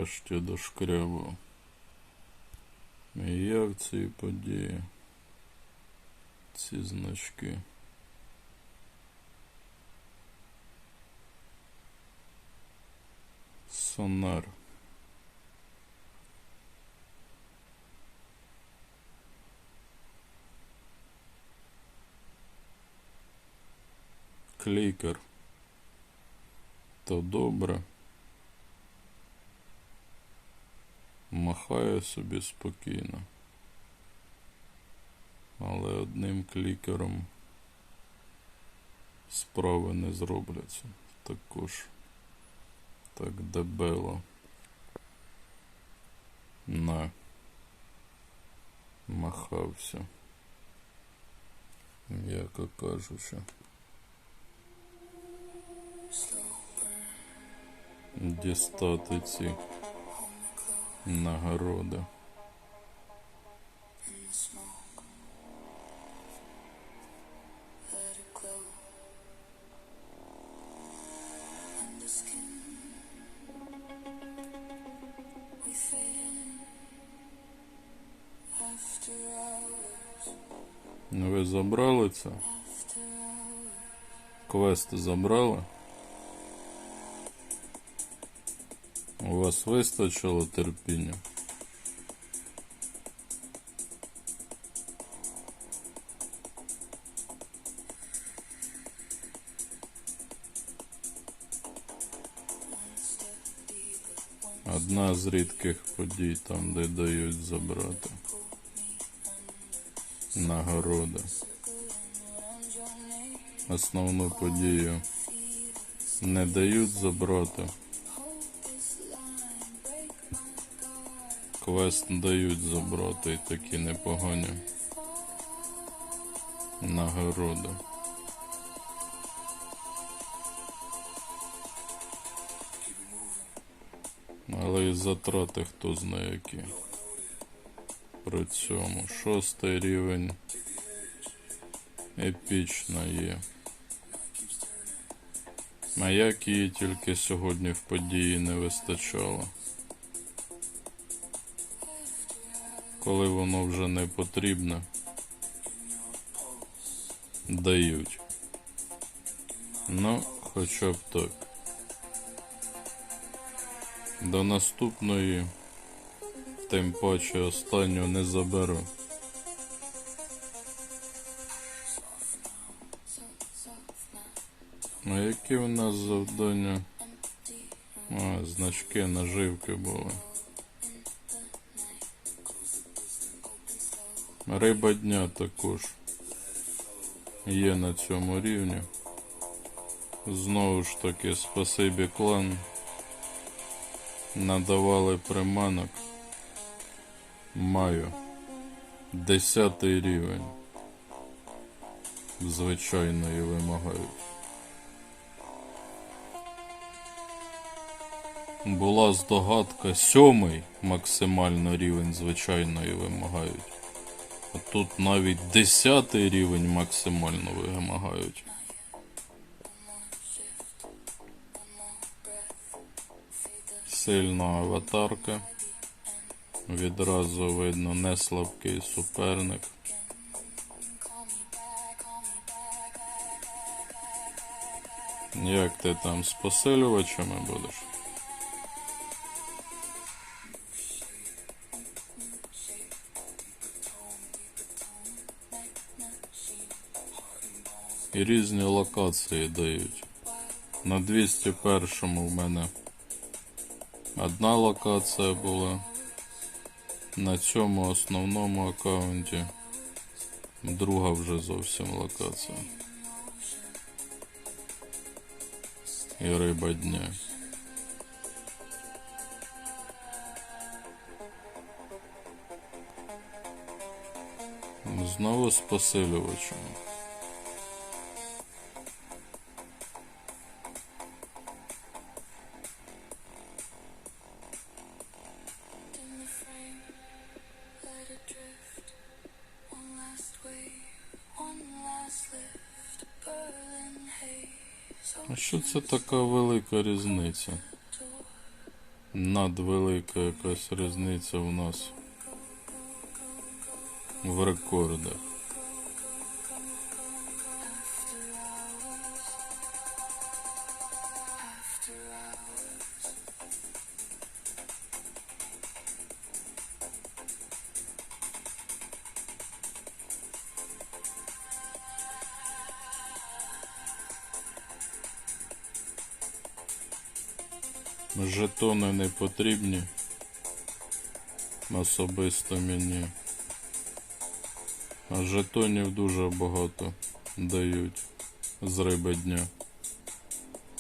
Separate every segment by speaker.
Speaker 1: нарешті дошкрябав. І як ці події, ці значки. Сонар. Клікер. То добре. Махає собі спокійно. Але одним клікером справи не зробляться. Також так дебело. Махався. М'яко кажучи. Дістати ці нагороди. Ви забрали це? Квести забрали? У вас вистачило терпіння? Одна з рідких подій там, де дають забрати нагороди. Основну подію не дають забрати. Квест дають забрати і такі непогані нагороди. Але і затрати хто знає які. При цьому 6-й рівень епічна є. А як її тільки сьогодні в події не вистачало. Коли воно вже не потрібне, дають. Ну, хоча б так. До наступної, тим паче останню не заберу. А які у нас завдання? Значки наживки були. Риба дня також є на цьому рівні. Знову ж таки, спасибі клан. Надавали приманок. Маю 10-й рівень. Звичайно, і вимагають. Була здогадка 7-й максимально рівень звичайно і вимагають. А тут навіть 10-й рівень максимально вимагають. Сильна аватарка. Відразу видно не слабкий суперник. Як ти там з посилювачами будеш? І різні локації дають. На 201-му в мене одна локація була. На цьому основному аккаунті друга вже зовсім локація. І риба дня. Знову з посилювачем. А що це така велика різниця? Надвелика якась різниця у нас в рекордах. Жетони не потрібні особисто мені, а жетонів дуже багато дають з риби дня.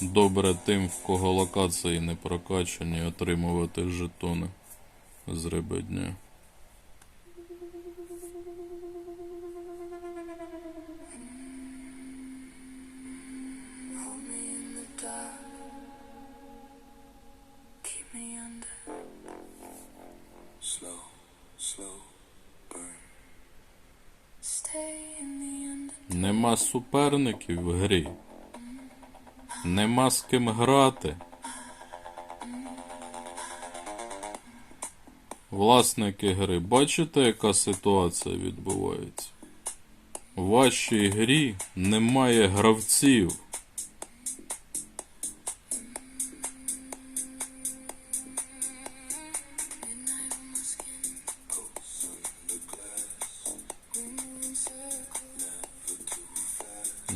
Speaker 1: Добре тим, в кого локації не прокачані, отримувати жетони з риби дня. Нема суперників в грі. Нема з ким грати. Власники гри, бачите, яка ситуація відбувається? У вашій грі немає гравців.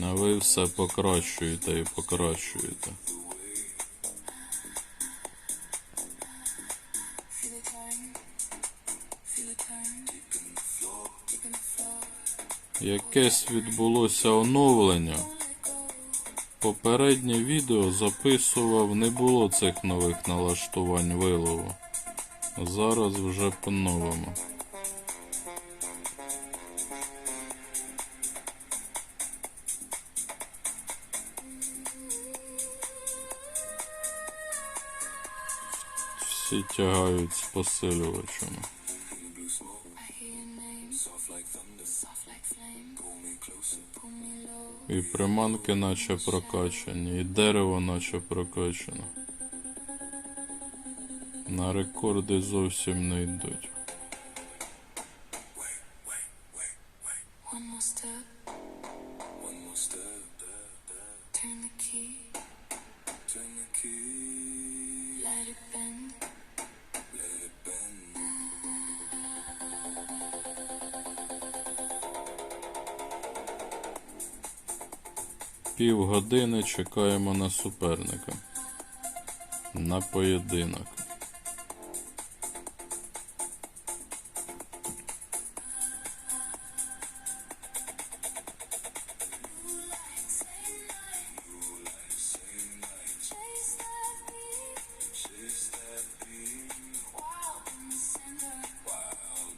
Speaker 1: А ви все покращуєте і покращуєте. Якесь відбулося оновлення. Попереднє відео записував, не було цих нових налаштувань вилову. Зараз вже по-новому. Всі тягають з посилювачами. І приманки наче прокачані, і дерево наче прокачане. На рекорди зовсім не йдуть. Півгодини чекаємо на суперника. На поєдинок.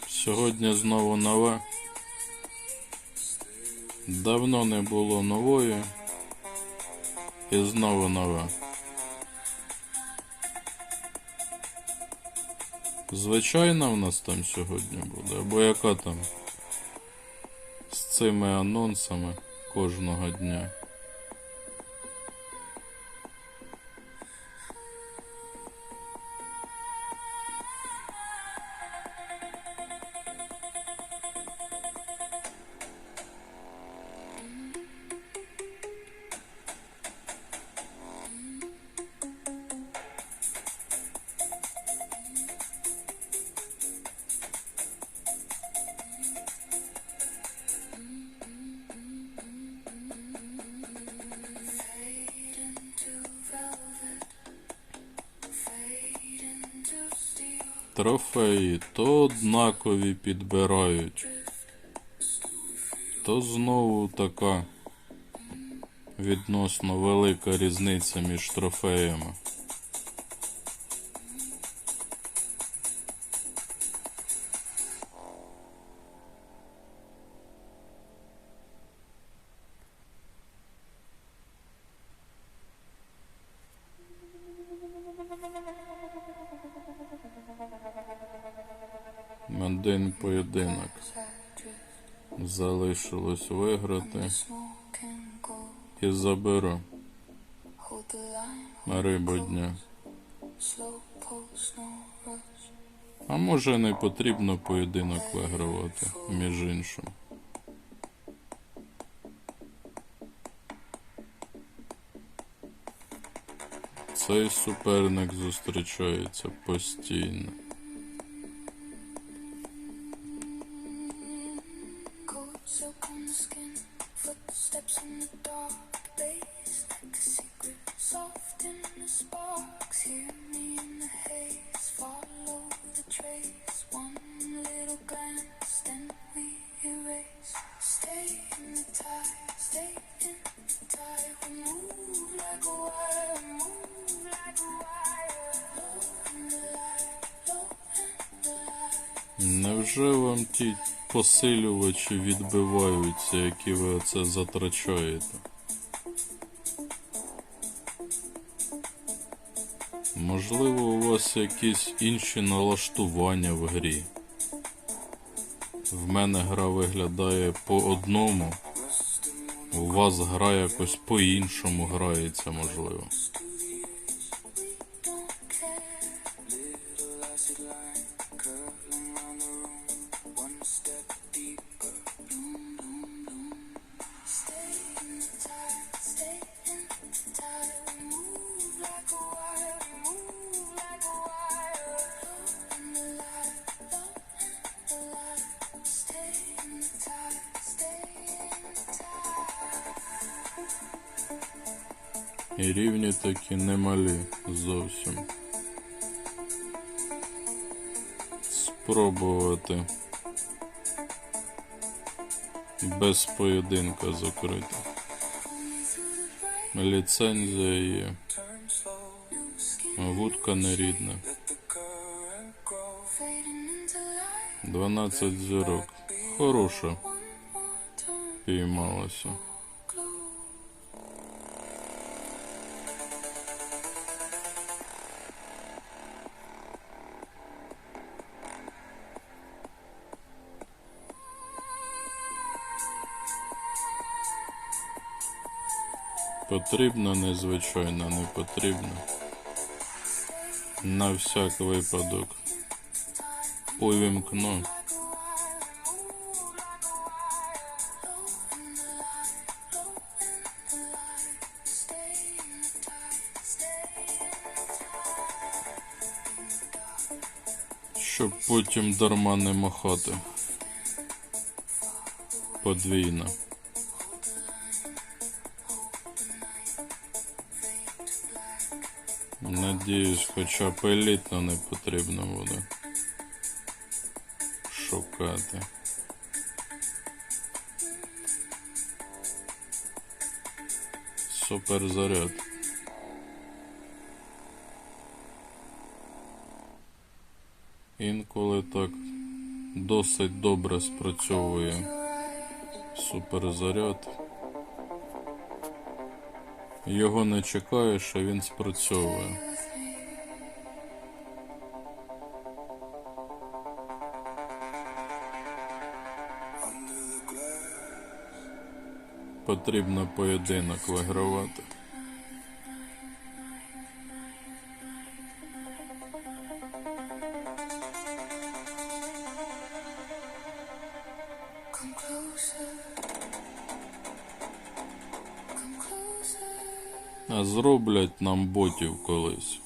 Speaker 1: Сьогодні знову нове. Давно не було нової. І знову нове. Звичайна в нас там сьогодні буде, або яка там з цими анонсами кожного дня. Трофеї то однакові підбирають, то знову така відносно велика різниця між трофеями. Один поєдинок залишилось виграти і заберу рибу дня. А може не потрібно поєдинок вигравати, між іншим. Цей суперник зустрічається постійно. Невже вам ті посилювачі відбиваються, які ви оце затрачаєте? Можливо, у вас якісь інші налаштування в грі. В мене гра виглядає по одному, у вас гра якось по-іншому грається, можливо. І рівні такі немалі зовсім. Спробувати без поєдинка закрити. Ліцензія є. Вудка нерідна. 12 зірок. Хороша. Піймалася. Потрібно, незвичайно, не потрібно. На всяк випадок. Увімкну. Щоб потім дарма не махати. Подвійно. Надіюсь, хоча б елітно не потрібно буде шукати. Суперзаряд. Інколи так досить добре спрацьовує суперзаряд. Його не чекаєш, а він спрацьовує. Потрібно поєдинок вигравати. А зроблять нам ботів колись.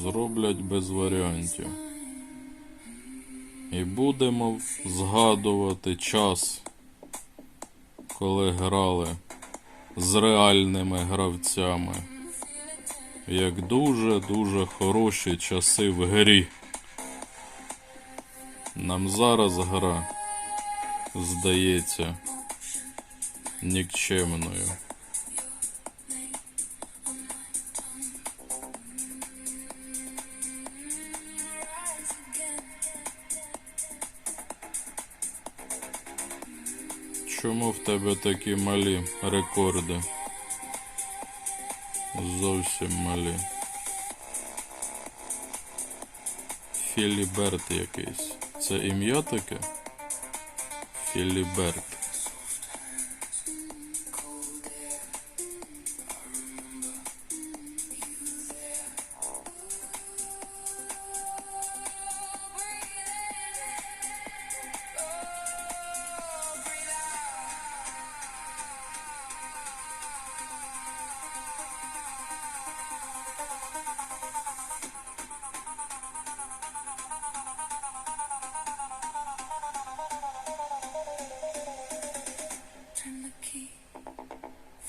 Speaker 1: Зроблять без варіантів. І будемо згадувати час, коли грали з реальними гравцями. Як дуже-дуже хороші часи в грі. Нам зараз гра здається нікчемною. Чому в тебе такі малі рекорди? Зовсім малі. Філіберт якийсь. Це ім'я таке? Філіберт.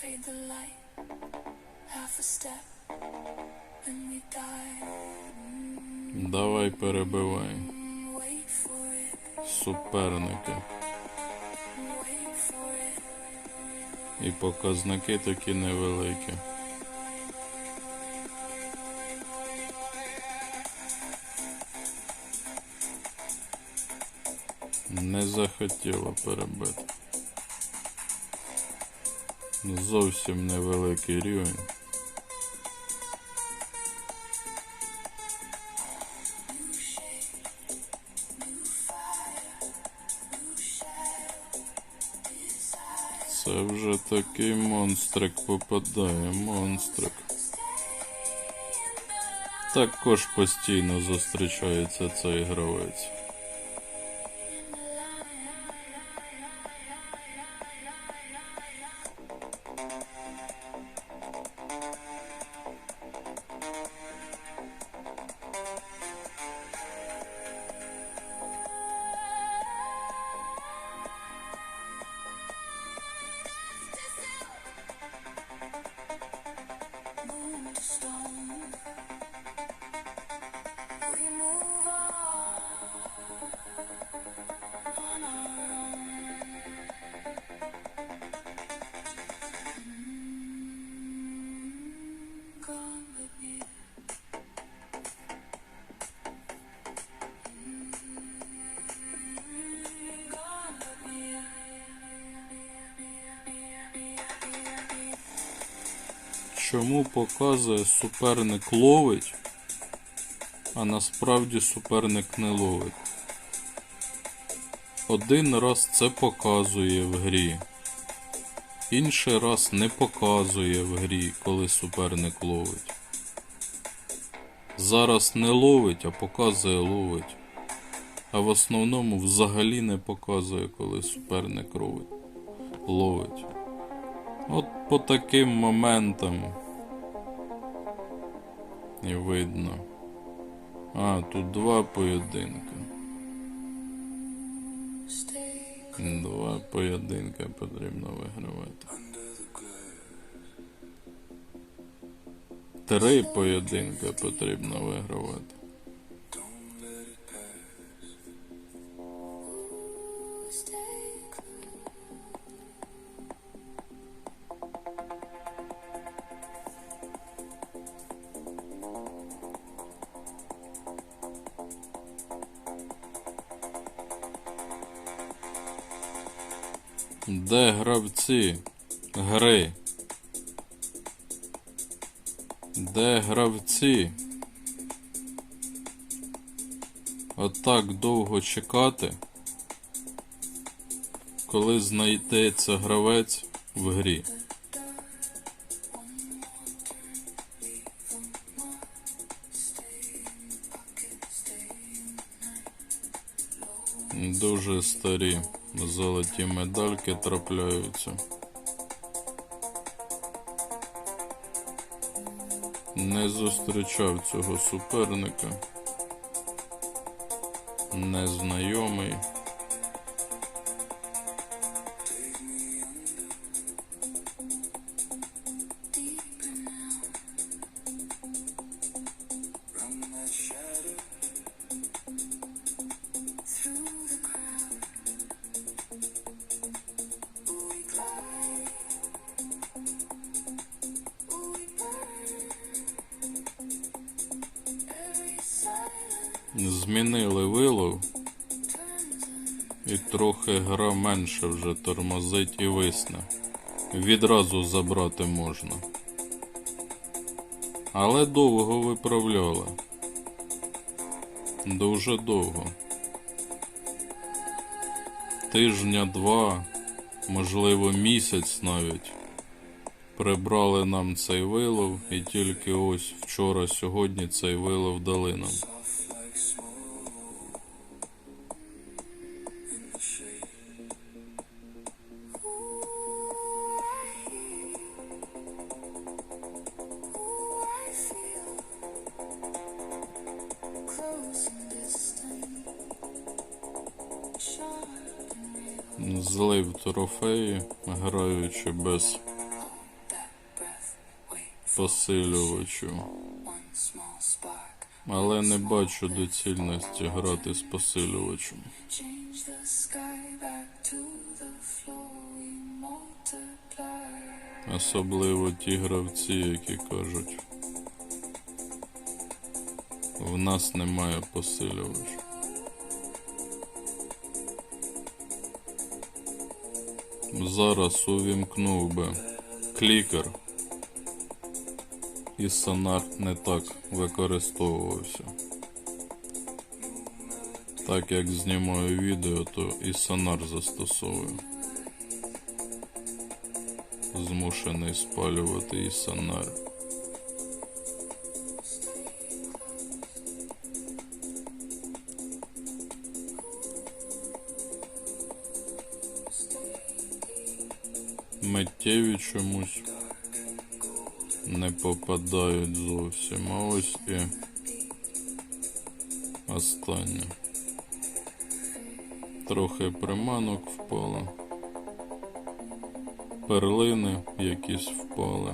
Speaker 2: fade the light, half a step, and we die.
Speaker 1: Давай перебивай.
Speaker 2: Wait for it,
Speaker 1: Суперники.
Speaker 2: wait for it.
Speaker 1: І показники такі невеликі. Не захотіло перебити. Зовсім невеликий рівень. Це вже такий монстрик попадає, монстрик. Також постійно зустрічається цей гравець.
Speaker 2: Moon to stone, we move on our own. Gone with you. Gone with you.
Speaker 1: Чому показує суперник ловить, а насправді суперник не ловить? Один раз це показує в грі, інший раз не показує в грі, коли суперник ловить. Зараз не ловить, а показує ловить. А в основному взагалі не показує, коли суперник ловить. От по таким моментам і видно. А, тут два поєдинки. Два поєдинки потрібно вигравати. Три поєдинки потрібно вигравати. Де гравці гри? Де гравці? Отак довго чекати, коли знайдеться гравець в грі. Дуже старі золоті медальки трапляються. Не зустрічав цього суперника. Незнайомий. Змінили вилов, і трохи гра менше вже тормозить і висне. Відразу забрати можна. Але довго виправляли. Дуже довго. Тижня-два, можливо місяць навіть. Прибрали нам цей вилов, і тільки ось вчора-сьогодні цей вилов дали нам. Злив трофеї, граючи без посилювачу,
Speaker 2: one small spark.
Speaker 1: але не бачу доцільності грати з посилювачем.
Speaker 2: Change the sky back to the floor. We multiply.
Speaker 1: Особливо ті гравці, які кажуть, в нас немає посилювача. Зараз увімкнув би клікер, і сонар не так використовувався. Так як знімаю відео, то і сонар застосовую. Змушений спалювати і сонар. Миттєві чомусь не попадають зовсім, а ось і останнє. Трохи приманок впало, перлини якісь впали.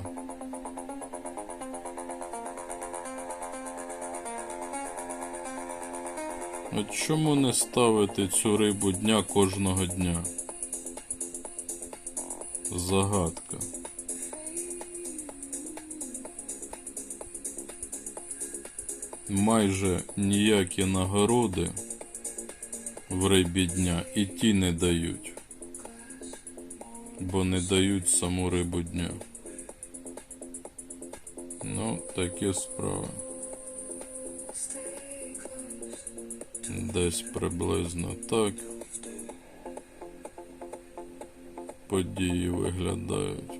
Speaker 1: От чому не ставити цю рибу дня кожного дня? Загадка. Майже ніякі нагороди в рибі дня і ті не дають, бо не дають саму рибу дня. Ну, такі справи. Десь приблизно так події виглядають.